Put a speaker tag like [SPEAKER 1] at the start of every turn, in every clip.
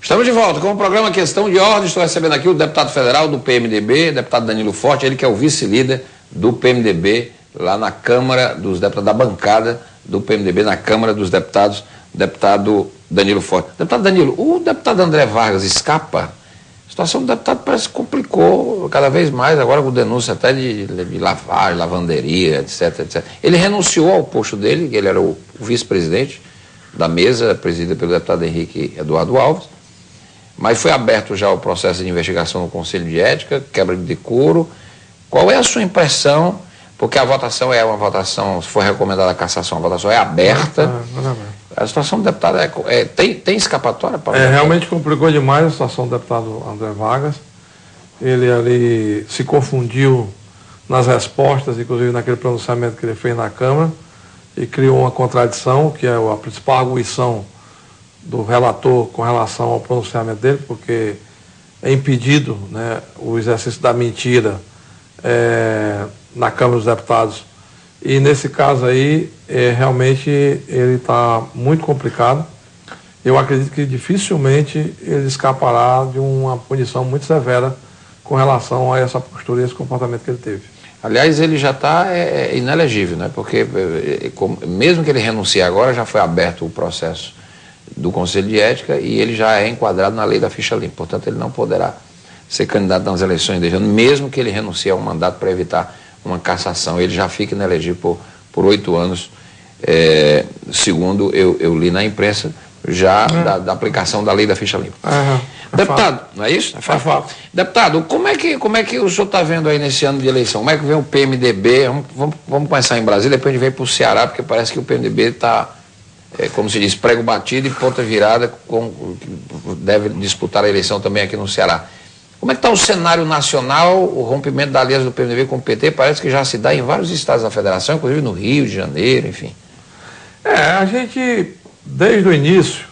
[SPEAKER 1] Estamos de volta com o programa Questão de Ordem. Estou recebendo aqui o deputado federal do PMDB, deputado Danilo Forte, ele que é o vice-líder do PMDB lá na Câmara dos Deputados, da bancada do PMDB na Câmara dos Deputados, deputado Danilo Forte. Deputado Danilo, o deputado André Vargas escapa? A situação do deputado parece que complicou cada vez mais, agora com denúncia até de lavagem, lavanderia, etc, etc. Ele renunciou ao posto dele, ele era o vice-presidente da mesa, presidida pelo deputado Henrique Eduardo Alves, mas foi aberto já o processo de investigação no Conselho de Ética, quebra de decoro. Qual é a sua impressão? Porque a votação é uma votação, se for recomendada a cassação, a votação é aberta. A situação do deputado tem escapatória? Para
[SPEAKER 2] realmente complicou demais a situação do deputado André Vargas. Ele ali se confundiu nas respostas, inclusive naquele pronunciamento que ele fez na Câmara, e criou uma contradição, que é a principal arguição do relator com relação ao pronunciamento dele, porque é impedido, né, o exercício da mentira na Câmara dos Deputados. E nesse caso aí, realmente ele está muito complicado. Eu acredito que dificilmente ele escapará de uma punição muito severa com relação a essa postura e esse comportamento que ele teve.
[SPEAKER 1] Aliás, ele já está inelegível, né? Porque mesmo que ele renuncie agora, já foi aberto o processo do Conselho de Ética e ele já é enquadrado na lei da ficha limpa. Portanto, ele não poderá ser candidato nas eleições deste ano, mesmo que ele renuncie a um mandato para evitar uma cassação. Ele já fica inelegível por 8 anos, segundo eu li na imprensa, já da aplicação da lei da ficha limpa. Deputado, não é isso?
[SPEAKER 2] É fato.
[SPEAKER 1] Deputado, como é que o senhor está vendo aí nesse ano de eleição? Como é que vem o PMDB? Vamos começar em Brasília, depois a gente vem para o Ceará, porque parece que o PMDB está, como se diz, prego batido e ponta virada, deve disputar a eleição também aqui no Ceará. Como é que está o cenário nacional, o rompimento da aliança do PMDB com o PT? Parece que já se dá em vários estados da federação, inclusive no Rio de Janeiro, enfim.
[SPEAKER 2] A gente, desde o início,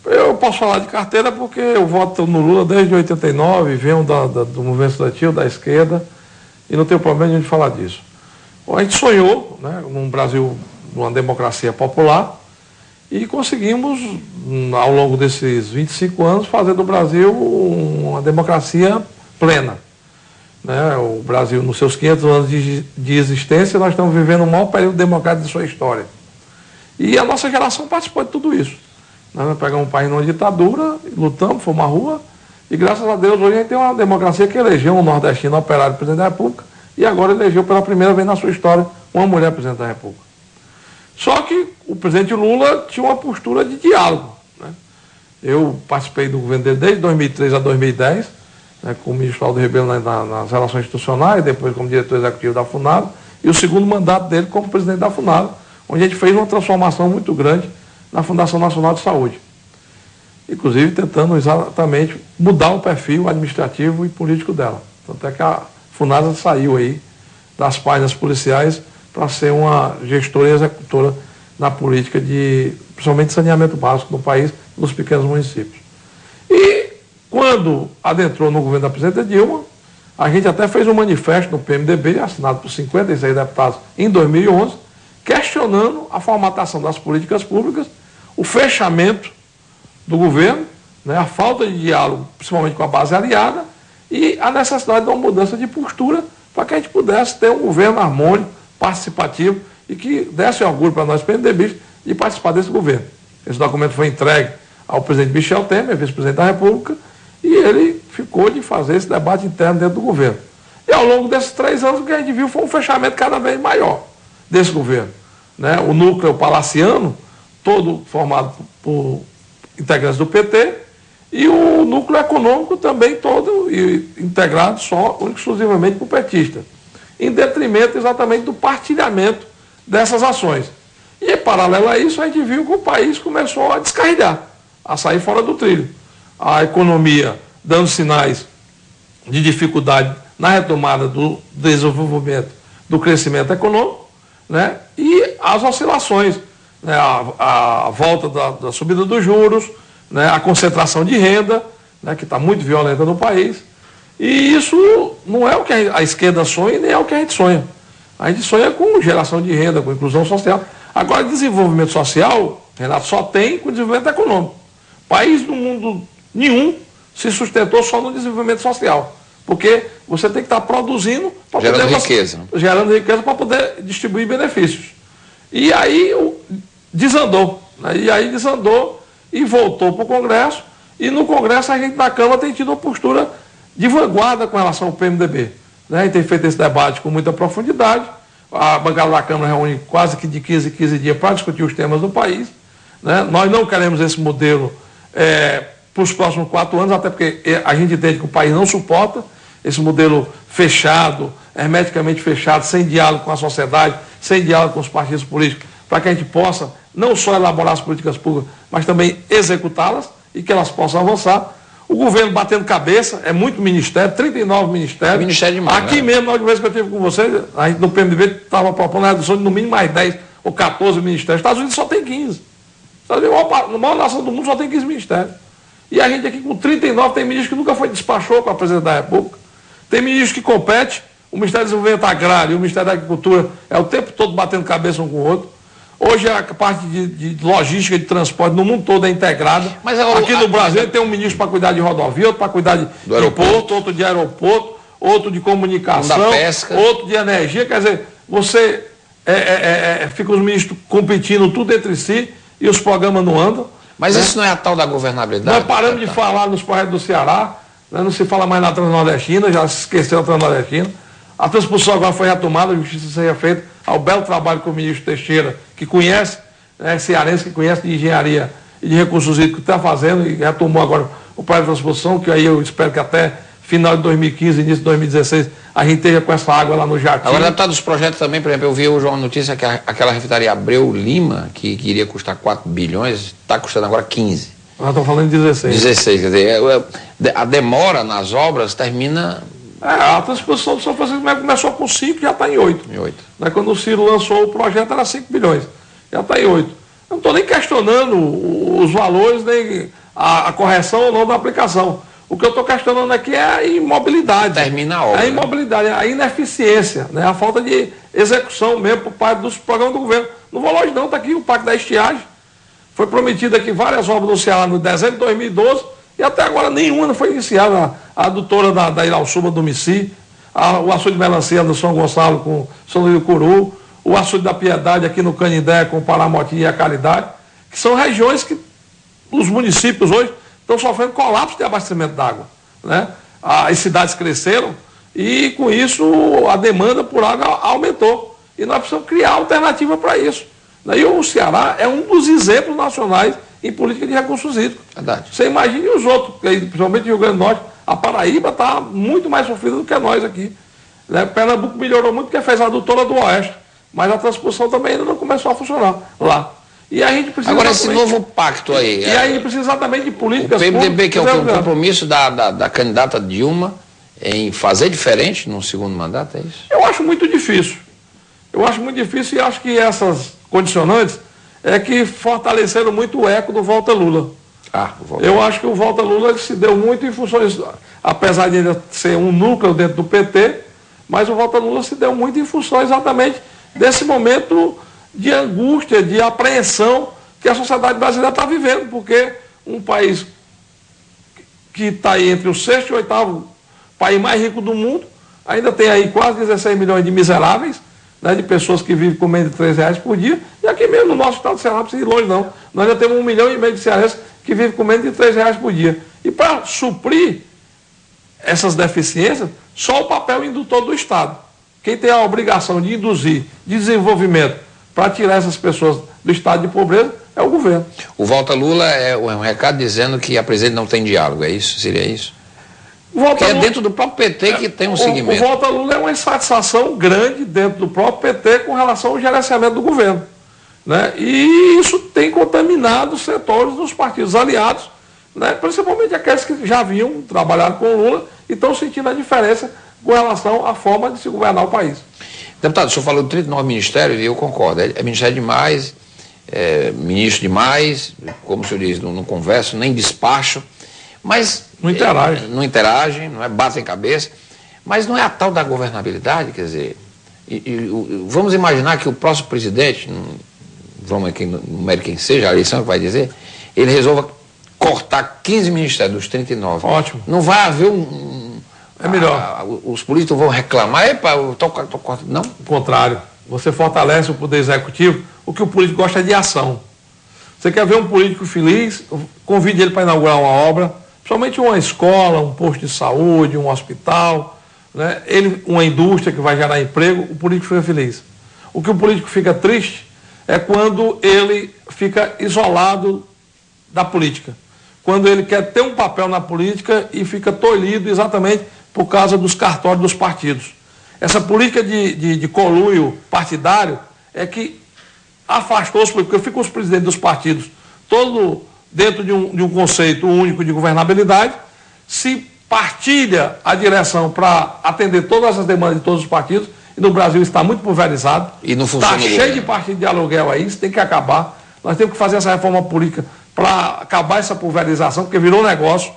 [SPEAKER 2] eu posso falar de carteira porque eu voto no Lula desde 89, venho do movimento estudantil, da esquerda, e não tenho problema de falar disso. A gente sonhou, né, num Brasil, numa democracia popular, e conseguimos, ao longo desses 25 anos, fazer do Brasil uma democracia plena. Né? O Brasil, nos seus 500 anos de existência, nós estamos vivendo o maior período democrático de sua história. E a nossa geração participou de tudo isso. Nós pegamos um país numa ditadura, lutamos, fomos à rua, e graças a Deus hoje a gente tem uma democracia que elegeu um nordestino operário presidente da República, e agora elegeu pela primeira vez na sua história uma mulher presidente da República. Só que o presidente Lula tinha uma postura de diálogo. Né? Eu participei do governo dele desde 2003 a 2010, né, como ministro Aldo Rebelo nas relações institucionais, depois como diretor executivo da FUNARO, e o segundo mandato dele como presidente da FUNARO, onde a gente fez uma transformação muito grande na Fundação Nacional de Saúde. Inclusive tentando exatamente mudar o perfil administrativo e político dela. Tanto é que a FUNASA saiu aí das páginas policiais para ser uma gestora e executora na política de, principalmente, saneamento básico no país, nos pequenos municípios. E quando adentrou no governo da presidenta Dilma, a gente até fez um manifesto no PMDB, assinado por 56 deputados em 2011, questionando a formatação das políticas públicas, o fechamento do governo, né, a falta de diálogo, principalmente com a base aliada, e a necessidade de uma mudança de postura para que a gente pudesse ter um governo harmônico, participativo e que desse orgulho para nós PMDBistas de participar desse governo. Esse documento foi entregue ao presidente Michel Temer, vice-presidente da República, e ele ficou de fazer esse debate interno dentro do governo. E ao longo desses 3 anos o que a gente viu foi um fechamento cada vez maior desse governo. Né? O núcleo palaciano, todo formado por integrantes do PT, e o núcleo econômico também todo integrado só, exclusivamente por petistas, em detrimento exatamente do partilhamento dessas ações. E, paralelo a isso, a gente viu que o país começou a descarrilhar, a sair fora do trilho. A economia dando sinais de dificuldade na retomada do desenvolvimento, do crescimento econômico, né? E as oscilações, né? A volta da subida dos juros, né? A concentração de renda, né? Que está muito violenta no país. E isso não é o que a esquerda sonha, nem é o que a gente sonha. A gente sonha com geração de renda, com inclusão social. Agora, desenvolvimento social, Renato, só tem com desenvolvimento econômico. País no mundo nenhum se sustentou só no desenvolvimento social. Porque você tem que estar produzindo para
[SPEAKER 1] gerando
[SPEAKER 2] poder,
[SPEAKER 1] riqueza.
[SPEAKER 2] Gerando riqueza para poder distribuir benefícios. E aí desandou. Né? E aí desandou e voltou para o Congresso. E no Congresso a gente na Câmara tem tido uma postura de vanguarda com relação ao PMDB. Né? E tem feito esse debate com muita profundidade. A bancada da Câmara reúne quase que de 15 em 15 dias para discutir os temas do país. Né? Nós não queremos esse modelo para os próximos 4 anos, até porque a gente entende que o país não suporta esse modelo fechado, hermeticamente fechado, sem diálogo com a sociedade, sem diálogo com os partidos políticos, para que a gente possa não só elaborar as políticas públicas, mas também executá-las e que elas possam avançar. O governo batendo cabeça, é muito ministério, 39 ministérios.
[SPEAKER 1] Ministério demais,
[SPEAKER 2] aqui, né? Mesmo, na última vez que eu estive com vocês, a gente no PMDB estava propondo a redução de no mínimo mais 10 ou 14 ministérios. Os Estados Unidos só tem 15. A maior nação do mundo só tem 15 ministérios. E a gente aqui com 39 tem ministro que nunca foi despachou com a presidente da República. Tem ministro que compete, o Ministério do Desenvolvimento Agrário e o Ministério da Agricultura é o tempo todo batendo cabeça um com o outro. Hoje a parte de logística, de transporte no mundo todo é integrada. Mas aqui no Brasil tem um ministro para cuidar de rodovia, outro para cuidar de porto, outro de aeroporto, outro de comunicação, outro de energia. Quer dizer, você fica os ministros competindo tudo entre si e os programas não andam.
[SPEAKER 1] Mas isso não é a tal da governabilidade?
[SPEAKER 2] Nós paramos de falar nos projetos do Ceará, né? Não se fala mais na Transnordestina, já se esqueceu a Transnordestina. A transposição agora foi retomada, a justiça seja feita ao belo trabalho com o ministro Teixeira, que conhece, cearense, que conhece de engenharia e de recursos hídricos, está fazendo e retomou agora o projeto de transposição, que aí eu espero que até final de 2015, início de 2016, a gente esteja com essa água lá no Jardim.
[SPEAKER 1] Agora, deputado, dos projetos também, por exemplo, eu vi hoje uma notícia que aquela refinaria Abreu Lima, que iria custar 4 bilhões, está custando agora 15.
[SPEAKER 2] Nós estamos falando de 16.
[SPEAKER 1] 16, quer dizer, a demora nas obras termina...
[SPEAKER 2] A transposição do São Francisco começou com 5 e já está em 8.
[SPEAKER 1] Em 8.
[SPEAKER 2] Né? Quando o Ciro lançou o projeto era 5 bilhões, já está em 8. Eu não estou nem questionando os valores, nem a correção ou não da aplicação. O que eu estou questionando aqui é a imobilidade.
[SPEAKER 1] Termina a obra.
[SPEAKER 2] A imobilidade, a ineficiência, né? A falta de execução mesmo por parte dos programas do governo. Não vou longe não, está aqui o Pacto da Estiagem. Foi prometido aqui várias obras no Ceará no dezembro de 2012 e até agora nenhuma não foi iniciada. A adutora da Irauçuba do Mici, o açude de melancia no São Gonçalo com São Luís do Curu, o açude da Piedade aqui no Canindé com o Paramotim e a Caridade, que são regiões que os municípios hoje estão sofrendo colapso de abastecimento d'água. Né? As cidades cresceram e, com isso, a demanda por água aumentou. E nós precisamos criar alternativa para isso. E o Ceará é um dos exemplos nacionais em política de recursos hídricos.
[SPEAKER 1] Verdade.
[SPEAKER 2] Você imagine os outros, principalmente o Rio Grande do Norte. A Paraíba está muito mais sofrida do que nós aqui. Né? Pernambuco melhorou muito porque fez a adutora do Oeste. Mas a transposição também ainda não começou a funcionar lá. E a gente precisa.
[SPEAKER 1] Agora, esse novo pacto aí.
[SPEAKER 2] E aí precisa exatamente de políticas públicas.
[SPEAKER 1] O PMDB, que é o compromisso da candidata Dilma em fazer diferente no segundo mandato, é isso?
[SPEAKER 2] Eu acho muito difícil. Eu acho muito difícil e acho que essas condicionantes é que fortaleceram muito o eco do Volta Lula. Eu acho que o Volta Lula se deu muito em função disso, apesar de ainda ser um núcleo dentro do PT, mas o Volta Lula se deu muito em função exatamente desse momento de angústia, de apreensão que a sociedade brasileira está vivendo, porque um país que está aí entre o 6º e o 8º país mais rico do mundo, ainda tem aí quase 16 milhões de miseráveis, né, de pessoas que vivem com menos de R$3 por dia, e aqui mesmo no nosso estado do Ceará, não precisa ir longe não, nós já temos 1,5 milhão de cearenses que vivem com menos de R$3 por dia. E para suprir essas deficiências, só o papel indutor do Estado. Quem tem a obrigação de induzir desenvolvimento para tirar essas pessoas do estado de pobreza é o governo.
[SPEAKER 1] O Volta Lula é um recado dizendo que a presidente não tem diálogo, é isso? Seria isso?
[SPEAKER 2] Porque
[SPEAKER 1] é dentro do próprio PT que tem um segmento.
[SPEAKER 2] O Volta Lula é uma insatisfação grande dentro do próprio PT com relação ao gerenciamento do governo. Né? E isso tem contaminado os setores dos partidos aliados, né? Principalmente aqueles que já haviam trabalhado com o Lula e estão sentindo a diferença com relação à forma de se governar o país.
[SPEAKER 1] Deputado, o senhor falou de 39 ministérios e eu concordo. É ministério demais, ministro demais, como o senhor diz, não conversa, nem despacho, mas...
[SPEAKER 2] Não interage.
[SPEAKER 1] Não interagem, não é? Batem cabeça. Mas não é a tal da governabilidade, quer dizer... vamos imaginar que o próximo presidente, vamos aqui, não quem seja, a eleição que vai dizer, ele resolva cortar 15 ministérios dos 39.
[SPEAKER 2] Ótimo.
[SPEAKER 1] Não vai haver
[SPEAKER 2] É melhor.
[SPEAKER 1] os políticos vão reclamar, epa, eu tô cortando. Não.
[SPEAKER 2] O contrário. Você fortalece o poder executivo. O que o político gosta é de ação. Você quer ver um político feliz? Convide ele para inaugurar uma obra, principalmente uma escola, um posto de saúde, um hospital, né? Uma indústria que vai gerar emprego, o político fica feliz. O que o político fica triste é quando ele fica isolado da política. Quando ele quer ter um papel na política e fica tolhido exatamente por causa dos cartórios dos partidos. Essa política de conluio partidário é que afastou os políticos, porque ficam os presidentes dos partidos todo dentro de um conceito único de governabilidade, se partilha a direção para atender todas as demandas de todos os partidos, e no Brasil está muito pulverizado,
[SPEAKER 1] E não funciona.
[SPEAKER 2] está cheio de partido de aluguel aí, isso tem que acabar. Nós temos que fazer essa reforma política para acabar essa pulverização, porque virou negócio,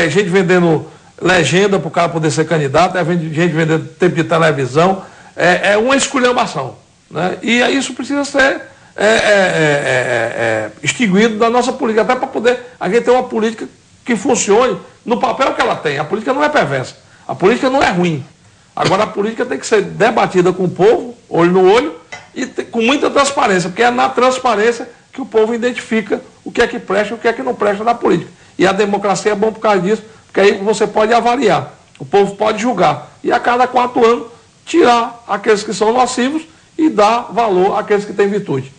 [SPEAKER 2] gente vendendo legenda para o cara poder ser candidato, gente vendendo tempo de televisão, é uma esculhambação, né? E isso precisa ser extinguido da nossa política, até para poder a gente ter uma política que funcione no papel que ela tem. A política não é perversa, a política não é ruim. Agora a política tem que ser debatida com o povo, olho no olho, e com muita transparência, porque é na transparência que o povo identifica o que é que presta e o que é que não presta na política. E a democracia é bom por causa disso, porque aí você pode avaliar, o povo pode julgar, e a cada 4 anos tirar aqueles que são nocivos e dar valor àqueles que têm virtude.